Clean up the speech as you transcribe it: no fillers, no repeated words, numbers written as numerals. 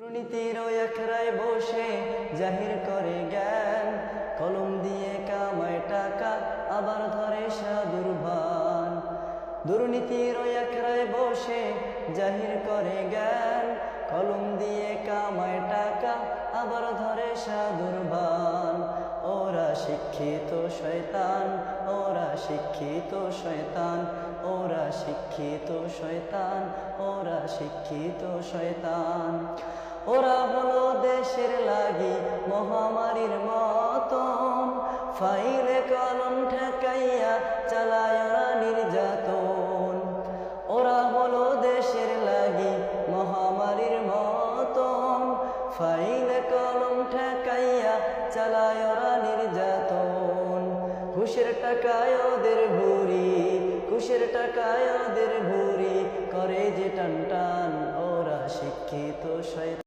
দুর্নীতির ওই আখড়ায় বসে জাহির করে জ্ঞান, কলম দিয়ে কামায় টাকা আবার ধরে সাধুর ভান। দুর্নীতির ওই আখড়ায় বসে জাহির করে জ্ঞান, কলম দিয়ে কামায় টাকা আবার ধরে সাধুর ভান। ওরা শিক্ষিত শয়তান, ওরা শিক্ষিত শয়তান, ওরা শিক্ষিত শয়তান, ওরা শিক্ষিত শয়তান। ওরা হলো দেশের লাগি মহামারীর মতন, ফাইলে কলম ঠেকাইয়া চালায় ওরা নির্যাতন। ওরা হলো দেশের লাগি মহামারীর মতন, ফাইলে কলম ঠেকাইয়া চালায় ওরা নির্যাতন। ঘুষের টাকায় ওদের ভুরি, ঘুষের টাকায় ওদের ভুরি, করে যে টান টান। ওরা শিক্ষিত শয়তান।